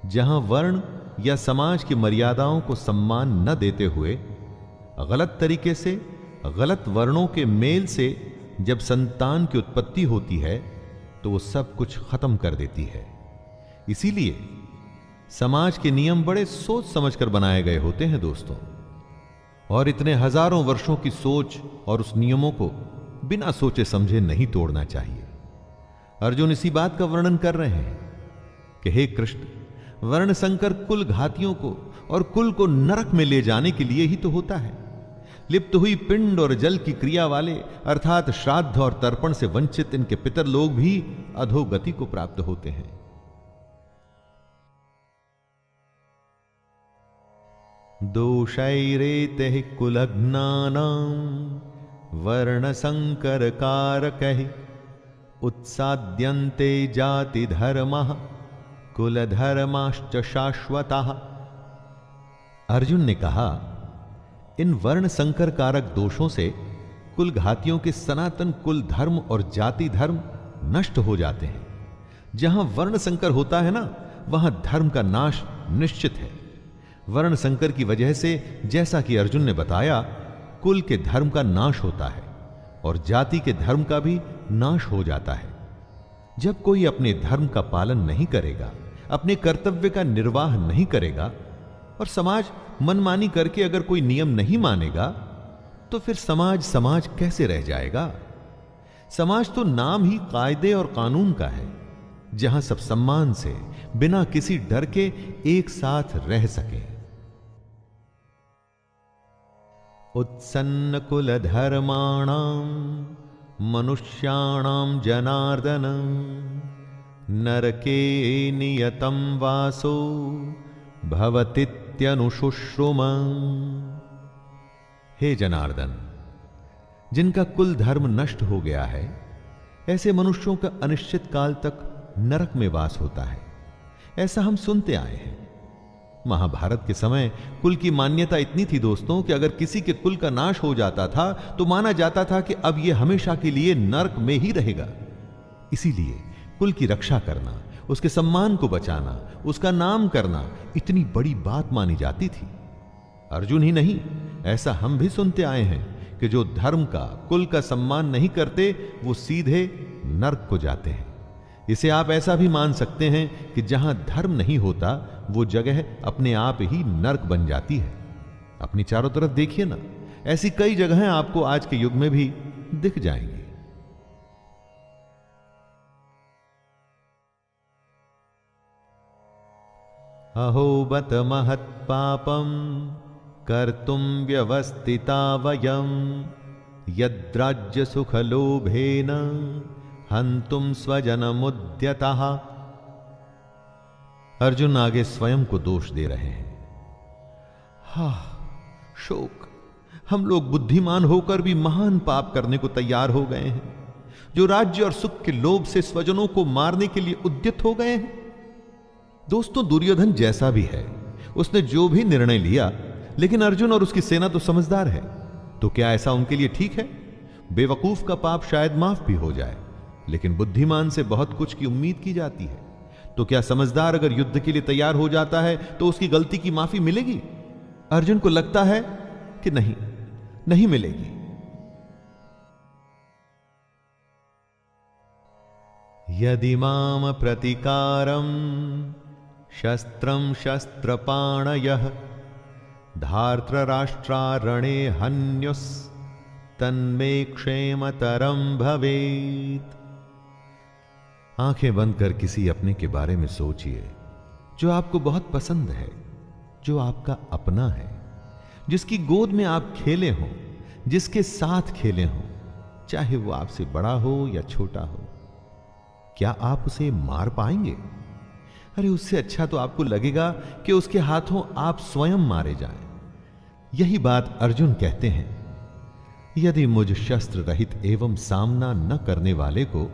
जहां वर्ण या समाज की मर्यादाओं को सम्मान न देते हुए गलत तरीके से गलत वर्णों के मेल से जब संतान की उत्पत्ति होती है तो वो सब कुछ खत्म कर देती है। इसीलिए समाज के नियम बड़े सोच समझकर बनाए गए होते हैं दोस्तों, और इतने हजारों वर्षों की सोच और उस नियमों को बिना सोचे समझे नहीं तोड़ना चाहिए। अर्जुन इसी बात का वर्णन कर रहे हैं कि हे कृष्ण, वर्ण संकर कुल घातियों को और कुल को नरक में ले जाने के लिए ही तो होता है। लिप्त हुई पिंड और जल की क्रिया वाले अर्थात श्राद्ध और तर्पण से वंचित इनके पितर लोग भी अधोगति को प्राप्त होते हैं। दोषैरेते कुलघ्नानां वर्ण संकर कारकैः उत्साद्यन्ते जाति धर्मः कुल धर्माश्च शाश्वतः। अर्जुन ने कहा, इन वर्ण संकर कारक दोषों से कुल घातियों के सनातन कुल धर्म और जाति धर्म नष्ट हो जाते हैं। जहां वर्ण संकर होता है ना, वहां धर्म का नाश निश्चित है। वर्ण संकर की वजह से, जैसा कि अर्जुन ने बताया, कुल के धर्म का नाश होता है और जाति के धर्म का भी नाश हो जाता है। जब कोई अपने धर्म का पालन नहीं करेगा, अपने कर्तव्य का निर्वाह नहीं करेगा और समाज मनमानी करके अगर कोई नियम नहीं मानेगा, तो फिर समाज समाज कैसे रह जाएगा? समाज तो नाम ही कायदे और कानून का है, जहां सब सम्मान से बिना किसी डर के एक साथ रह सके। उत्सन्न कुल धर्माणाम मनुष्याणाम जनार्दन नरके नियतम वासो भवतीत्यनुशुश्रुम। हे जनार्दन, जिनका कुल धर्म नष्ट हो गया है, ऐसे मनुष्यों का अनिश्चित काल तक नरक में वास होता है। ऐसा हम सुनते आए हैं। महाभारत के समय कुल की मान्यता इतनी थी दोस्तों कि अगर किसी के कुल का नाश हो जाता था तो माना जाता था कि अब यह हमेशा के लिए नरक में ही रहेगा। इसीलिए कुल की रक्षा करना, उसके सम्मान को बचाना, उसका नाम करना इतनी बड़ी बात मानी जाती थी। अर्जुन ही नहीं, ऐसा हम भी सुनते आए हैं कि जो धर्म का, कुल का सम्मान नहीं करते वो सीधे नरक को जाते हैं। इसे आप ऐसा भी मान सकते हैं कि जहां धर्म नहीं होता वो जगह अपने आप ही नरक बन जाती है। अपनी चारों तरफ देखिए ना, ऐसी कई जगहें आपको आज के युग में भी दिख जाएंगी। अहो बत महत् पापम कर्तुम व्यवस्थिता वयम यद्राज्य सुख लोभेन हंतुम स्वजनमुद्यतः। अर्जुन आगे स्वयं को दोष दे रहे हैं। हा, शोक, हम लोग बुद्धिमान होकर भी महान पाप करने को तैयार हो गए हैं, जो राज्य और सुख के लोभ से स्वजनों को मारने के लिए उद्यत हो गए हैं। दोस्तों, दुर्योधन जैसा भी है, उसने जो भी निर्णय लिया, लेकिन अर्जुन और उसकी सेना तो समझदार है। तो क्या ऐसा उनके लिए ठीक है? बेवकूफ का पाप शायद माफ भी हो जाए, लेकिन बुद्धिमान से बहुत कुछ की उम्मीद की जाती है। तो क्या समझदार अगर युद्ध के लिए तैयार हो जाता है तो उसकी गलती की माफी मिलेगी? अर्जुन को लगता है कि नहीं, नहीं मिलेगी। यदि माम प्रतिकारम शस्त्रम शस्त्रपाणयः धार्तराष्ट्रारणे हन्युस् तन्मे क्षेमतरम भवेत्। आंखें बंद कर किसी अपने के बारे में सोचिए जो आपको बहुत पसंद है, जो आपका अपना है, जिसकी गोद में आप खेले हों, जिसके साथ खेले हों, चाहे वो आपसे बड़ा हो या छोटा हो। क्या आप उसे मार पाएंगे? अरे उससे अच्छा तो आपको लगेगा कि उसके हाथों आप स्वयं मारे जाएं। यही बात अर्जुन कहते हैं। यदि मुझ शस्त्र रहित एवं सामना न करने वाले को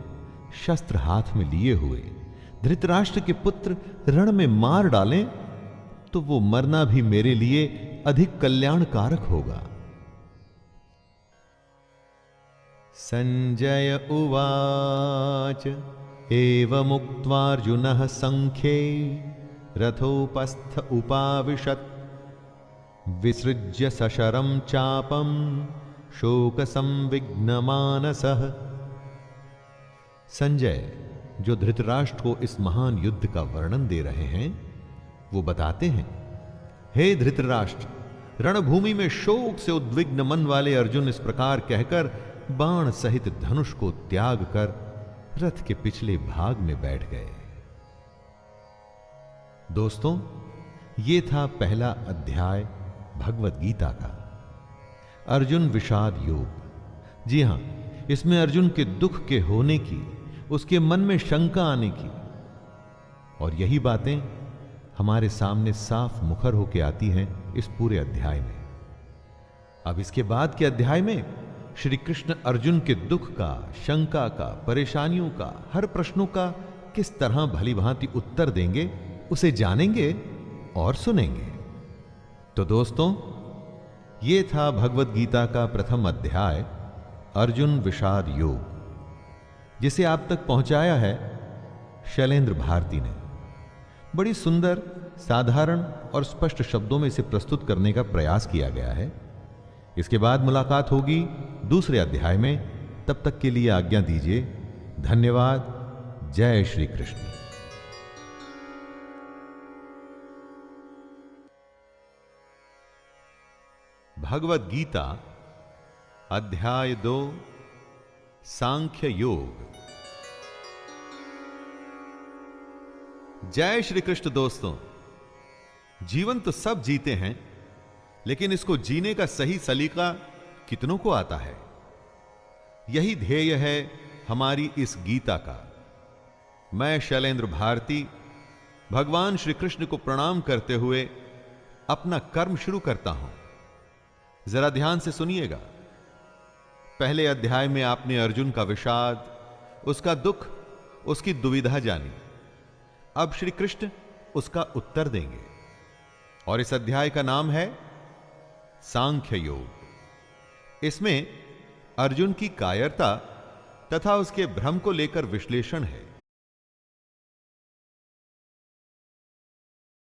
शस्त्र हाथ में लिए हुए धृतराष्ट्र के पुत्र रण में मार डालें तो वो मरना भी मेरे लिए अधिक कल्याणकारक होगा। संजय उवाच एवमुक्त्वार्जुनः संख्ये रथोपस्थ उपाविशत् विसृज्य सशरं चापं शोक संविघ्नमानसः। संजय, जो धृतराष्ट्र को इस महान युद्ध का वर्णन दे रहे हैं, वो बताते हैं, हे धृतराष्ट्र, रणभूमि में शोक से उद्विग्न मन वाले अर्जुन इस प्रकार कहकर बाण सहित धनुष को त्याग कर रथ के पिछले भाग में बैठ गए। दोस्तों, ये था पहला अध्याय भगवत गीता का, अर्जुन विषाद योग। जी हां, इसमें अर्जुन के दुख के होने की, उसके मन में शंका आने की, और यही बातें हमारे सामने साफ मुखर होकर आती हैं इस पूरे अध्याय में। अब इसके बाद के अध्याय में श्री कृष्ण अर्जुन के दुख का, शंका का, परेशानियों का, हर प्रश्नों का किस तरह भली भांति उत्तर देंगे, उसे जानेंगे और सुनेंगे। तो दोस्तों, ये था भगवत गीता का प्रथम अध्याय अर्जुन विषाद योग, जिसे आप तक पहुंचाया है शैलेंद्र भारती ने। बड़ी सुंदर, साधारण और स्पष्ट शब्दों में इसे प्रस्तुत करने का प्रयास किया गया है। इसके बाद मुलाकात होगी दूसरे अध्याय में। तब तक के लिए आज्ञा दीजिए। धन्यवाद। जय श्री कृष्ण। भगवद गीता अध्याय 2 सांख्य योग। जय श्री कृष्ण। दोस्तों, जीवन तो सब जीते हैं, लेकिन इसको जीने का सही सलीका कितनों को आता है? यही ध्येय है हमारी इस गीता का। मैं शैलेंद्र भारती भगवान श्री कृष्ण को प्रणाम करते हुए अपना कर्म शुरू करता हूं। जरा ध्यान से सुनिएगा। पहले अध्याय में आपने अर्जुन का विषाद, उसका दुख, उसकी दुविधा जानी। अब श्री कृष्ण उसका उत्तर देंगे और इस अध्याय का नाम है सांख्य योग। इसमें अर्जुन की कायरता तथा उसके भ्रम को लेकर विश्लेषण है।